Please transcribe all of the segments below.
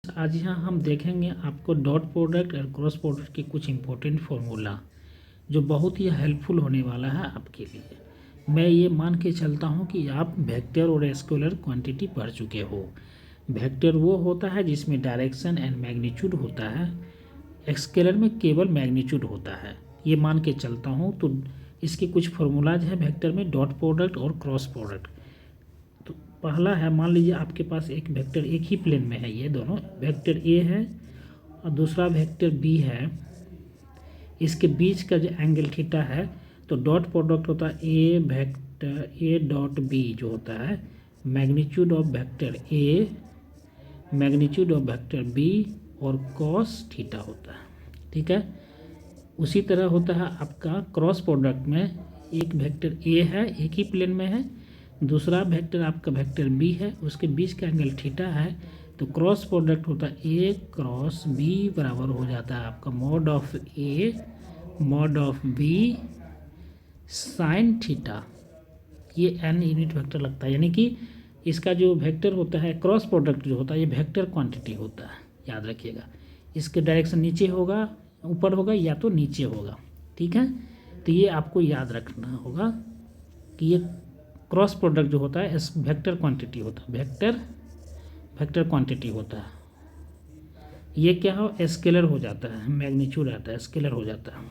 आज यहाँ हम देखेंगे आपको डॉट प्रोडक्ट और क्रॉस प्रोडक्ट के कुछ इम्पोर्टेंट फार्मूला जो बहुत ही हेल्पफुल होने वाला है आपके लिए। मैं ये मान के चलता हूँ कि आप वेक्टर और स्केलर क्वांटिटी पढ़ चुके हो। वेक्टर वो होता है जिसमें डायरेक्शन एंड मैग्नीट्यूड होता है, स्केलर में केवल मैग्नीट्यूड होता है। ये मान के चलता हूँ। तो इसके कुछ फार्मूलाज हैं वेक्टर में, डॉट प्रोडक्ट और क्रॉस प्रोडक्ट। तो पहला है, मान लीजिए आपके पास एक वेक्टर एक ही प्लेन में है, ये दोनों वेक्टर ए है और दूसरा वेक्टर बी है। इसके बीच का जो एंगल थीटा है, तो डॉट प्रोडक्ट होता है A vector A dot B जो होता है magnitude of vector A magnitude of vector B और कॉस थीटा होता है। ठीक है। उसी तरह होता है आपका क्रॉस प्रोडक्ट में, एक वेक्टर ए है एक ही प्लेन में है, दूसरा वेक्टर आपका वेक्टर बी है, उसके बीच का एंगल थीटा है। तो क्रॉस प्रोडक्ट होता है ए क्रॉस बी बराबर हो जाता है आपका mod of A mod of B sine theta. ये एन यूनिट वेक्टर लगता है, यानी कि इसका जो वेक्टर होता है क्रॉस प्रोडक्ट जो होता है ये वेक्टर क्वांटिटी होता है, याद रखिएगा। इसके डायरेक्शन नीचे होगा, ऊपर होगा या तो नीचे होगा। ठीक है। तो ये आपको याद रखना होगा कि ये क्रॉस प्रोडक्ट जो होता है वेक्टर क्वांटिटी होता है, वेक्टर क्वांटिटी होता है। ये क्या हो, स्केलर हो जाता है, मैग्नीट्यूड आता है, स्केलर हो जाता है।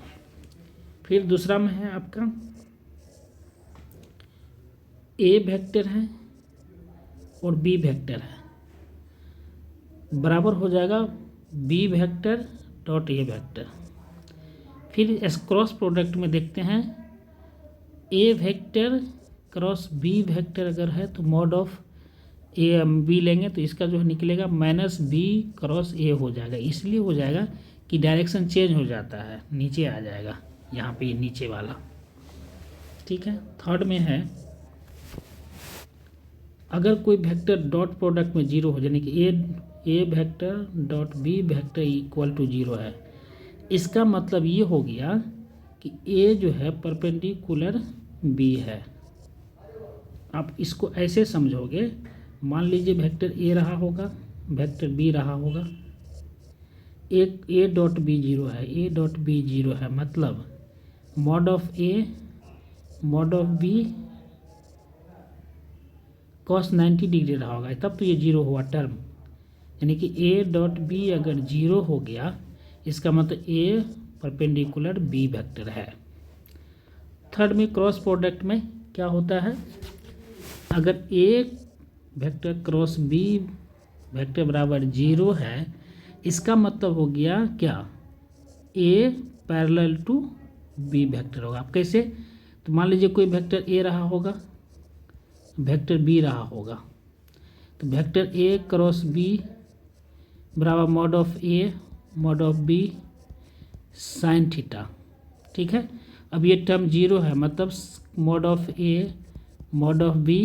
फिर दूसरा में है आपका ए वेक्टर है और बी वेक्टर है, बराबर हो जाएगा B vector dot A vector. फिर इस क्रॉस प्रोडक्ट में देखते हैं A vector cross B vector अगर है तो मॉड ऑफ ए बी लेंगे तो इसका जो निकलेगा माइनस बी क्रॉस ए हो जाएगा। इसलिए हो जाएगा कि डायरेक्शन चेंज हो जाता है, नीचे आ जाएगा यहाँ पे, ये नीचे वाला। ठीक है। थर्ड में है अगर कोई वेक्टर डॉट प्रोडक्ट में जीरो हो, यानी कि A vector dot B vector equal to zero है, इसका मतलब ये हो गया कि ए जो है परपेंडिकुलर बी है। आप इसको ऐसे समझोगे, मान लीजिए वेक्टर ए रहा होगा, वेक्टर बी रहा होगा, एक ए डॉट बी जीरो है, ए डॉट बी जीरो है, मतलब mod of A mod of B cos 90 degree रहा होगा, तब तो ये जीरो हुआ टर्म। यानी कि ए डॉट बी अगर जीरो हो गया इसका मतलब ए परपेंडिकुलर बी वेक्टर है। थर्ड में क्रॉस प्रोडक्ट में क्या होता है, अगर ए वेक्टर क्रॉस बी वेक्टर बराबर जीरो है, इसका मतलब हो गया क्या, ए पैरेलल टू बी वेक्टर होगा। आप कैसे, तो मान लीजिए कोई वेक्टर ए रहा होगा, वेक्टर बी रहा होगा, तो वेक्टर ए क्रॉस बी बराबर mod of A mod of B sine theta. ठीक है। अब ये टर्म जीरो है, मतलब mod of A mod of B,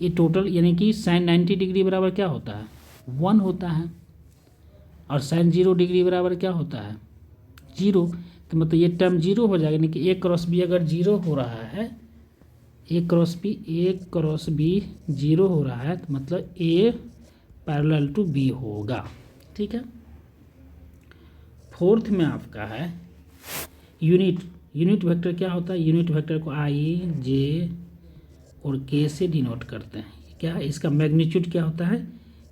ये टोटल यानी कि साइन 90 डिग्री बराबर क्या होता है, 1 होता है, और साइन 0 डिग्री बराबर क्या होता है, 0। तो मतलब ये टर्म जीरो हो जाएगा, यानी कि ए क्रॉस बी अगर जीरो हो रहा है, ए क्रॉस बी जीरो हो रहा है, तो मतलब ए पैरेलल टू बी होगा। ठीक है। फोर्थ में आपका है यूनिट वेक्टर। क्या होता है, यूनिट वेक्टर को आई जे और के से डिनोट करते हैं। क्या है, इसका मैग्नीट्यूड क्या होता है,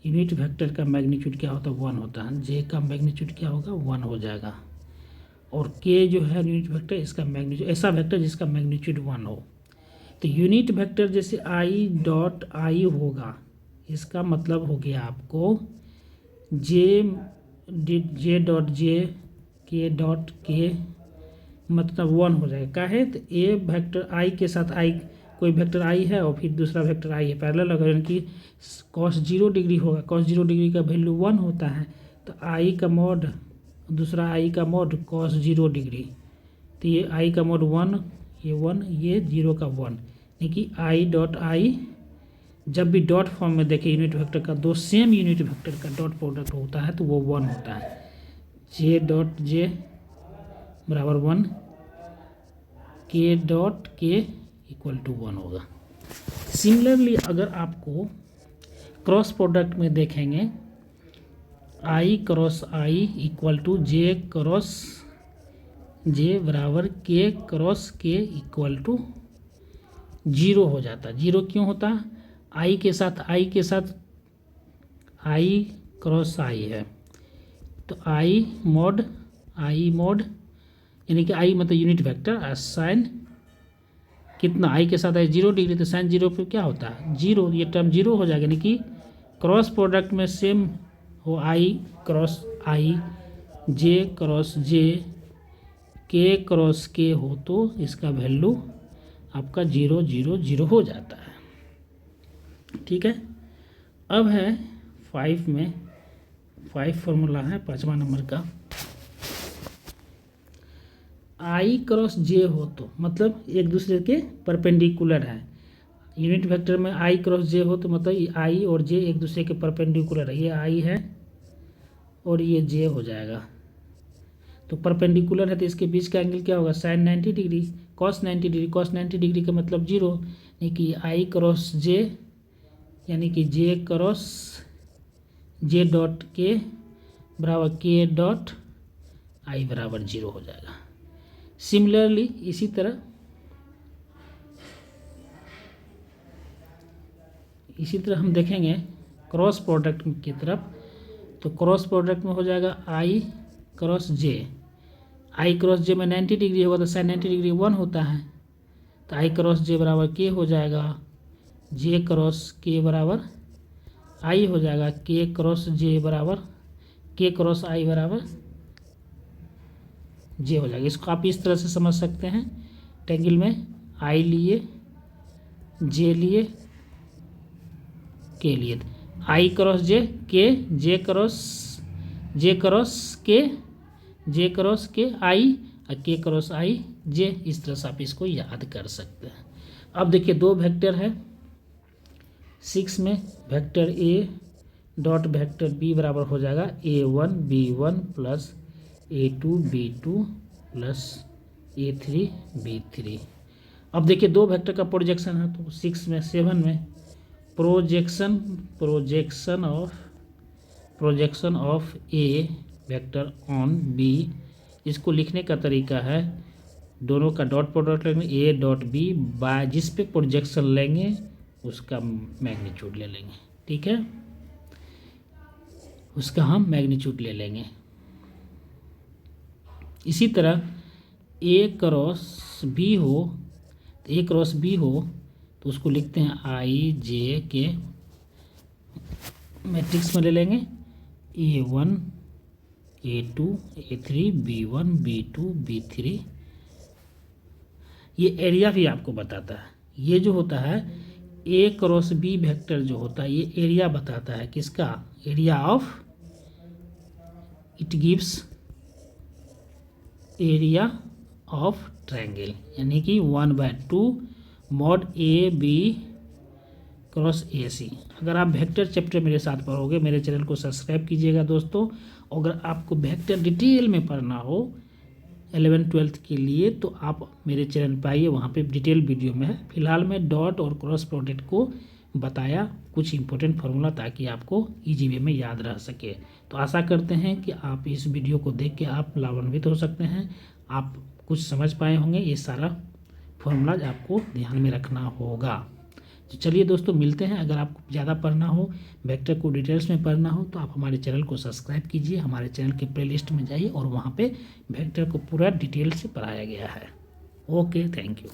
यूनिट वेक्टर का मैग्नीट्यूड क्या होता है, 1 होता है। जे का मैग्नीट्यूड क्या होगा, 1 हो जाएगा। और के जो है यूनिट वेक्टर, इसका मैग्नीट्यूड, ऐसा वेक्टर जिसका मैग्नीट्यूड 1 हो। तो यूनिट वेक्टर जैसे आई डॉट आई होगा, इसका मतलब हो गया आपको जे डॉट जे के डॉट के, मतलब 1 हो जाएगा। क्या है, तो ए वेक्टर आई के साथ आई, कोई वेक्टर आई है और फिर दूसरा वेक्टर आई है पैरेलल, अगर यानी कि कॉस 0 डिग्री होगा, कॉस 0 डिग्री का वैल्यू 1 होता है, तो आई का मॉड दूसरा आई का मॉड कॉस 0 डिग्री, तो ये आई का मॉड 1, ये 1, ये 0 का 1, यानी कि आई डॉट आई। जब भी डॉट फॉर्म में देखें यूनिट वेक्टर का, दो सेम यूनिट वेक्टर का डॉट प्रोडक्ट होता है तो वो 1 होता है। जे डॉट जे बराबर 1, के डॉट के इक्वल टू 1 होगा। सिमिलरली अगर आपको क्रॉस प्रोडक्ट में देखेंगे I cross I equal to J cross J बराबर के क्रॉस के इक्वल टू 0 हो जाता। 0 क्यों होता? आई के साथ आई क्रॉस आई है, तो आई मॉड यानी कि आई मतलब यूनिट वेक्टर साइन कितना आई के साथ आई 0 डिग्री, तो साइन 0 पे क्या होता है 0, ये टर्म 0 हो जाएगा। यानी कि क्रॉस प्रोडक्ट में सेम हो आई क्रॉस आई जे क्रॉस जे के क्रॉस के हो तो इसका वैल्यू आपका 0 0 0 हो जाता है। ठीक है। अब है 5 में 5 फॉर्मूला है 5वां नंबर का। आई क्रॉस जे हो तो मतलब एक दूसरे के परपेंडिकुलर है। यूनिट वेक्टर में आई क्रॉस जे हो तो मतलब आई और जे एक दूसरे के परपेंडिकुलर है। ये आई है और ये जे हो जाएगा, तो परपेंडिकुलर है तो इसके बीच का एंगल क्या होगा sine 90 degree cos 90 degree. Cos 90 degree का मतलब 0, यानी कि आई क्रॉस जे यानी कि जे क्रॉस जे डॉट के बराबर के डॉट आई बराबर 0 हो जाएगा। सिमिलरली इसी तरह हम देखेंगे क्रॉस प्रोडक्ट की तरफ, तो क्रॉस प्रोडक्ट में हो जाएगा आई क्रॉस जे। आई क्रॉस जे में 90 डिग्री होगा तो साइन 90 डिग्री 1 होता है, तो आई क्रॉस जे बराबर के हो जाएगा जे क्रॉस के बराबर आई हो जाएगा के क्रॉस जे बराबर के क्रॉस आई बराबर जे हो जाएगा। इसको आप इस तरह से समझ सकते हैं, ट्रायंगल में आई लिए जे लिए के लिए, आई क्रॉस जे के जे क्रॉस के आई और के क्रॉस आई जे। इस तरह से आप इसको याद कर सकते हैं। अब देखिए 2 वेक्टर है 6 में, vector A dot vector B बराबर हो जाएगा a1 b1 plus a2 b2 plus a3 b3। अब देखिए 2 वेक्टर का प्रोजेक्शन है, तो 6 में 7 में projection of A vector on B. इसको लिखने का तरीका है दोनों का डॉट प्रोडक्ट लेंगे ए डॉट बी, बाय जिस पे प्रोजेक्शन लेंगे उसका मैग्नीट्यूड ले लेंगे। ठीक है, उसका हम मैग्नीट्यूड ले लेंगे। इसी तरह ए क्रॉस बी हो तो उसको लिखते हैं आई जे के मैट्रिक्स में ले लेंगे A1 A2 A3 B1 B2 B3। ये एरिया भी आपको बताता है। ये जो होता है ए क्रॉस बी वेक्टर जो होता है ये एरिया बताता है, किसका area of, it gives area of triangle, यानी कि 1/2 mod A B cross A C. अगर आप वेक्टर चैप्टर मेरे साथ पढ़ोगे, मेरे चैनल को सब्सक्राइब कीजिएगा दोस्तों। अगर आपको वेक्टर डिटेल में पढ़ना हो 11th-12th के लिए तो आप मेरे चैनल पर आइए, वहाँ पे डिटेल वीडियो में है। फिलहाल मैं डॉट और क्रॉस प्रोडक्ट को बताया कुछ इंपॉर्टेंट फार्मूला ताकि आपको इजी वे में याद रह सके। तो आशा करते हैं कि आप इस वीडियो को देख के आप लाभान्वित हो सकते हैं, आप कुछ समझ पाए होंगे। ये सारा फार्मूला आपको ध्यान में रखना होगा। तो चलिए दोस्तों मिलते हैं। अगर आपको ज़्यादा पढ़ना हो, वेक्टर को डिटेल्स में पढ़ना हो तो आप हमारे चैनल को सब्सक्राइब कीजिए, हमारे चैनल के प्लेलिस्ट में जाइए और वहाँ पे वेक्टर को पूरा डिटेल से पढ़ाया गया है। Okay, thank you.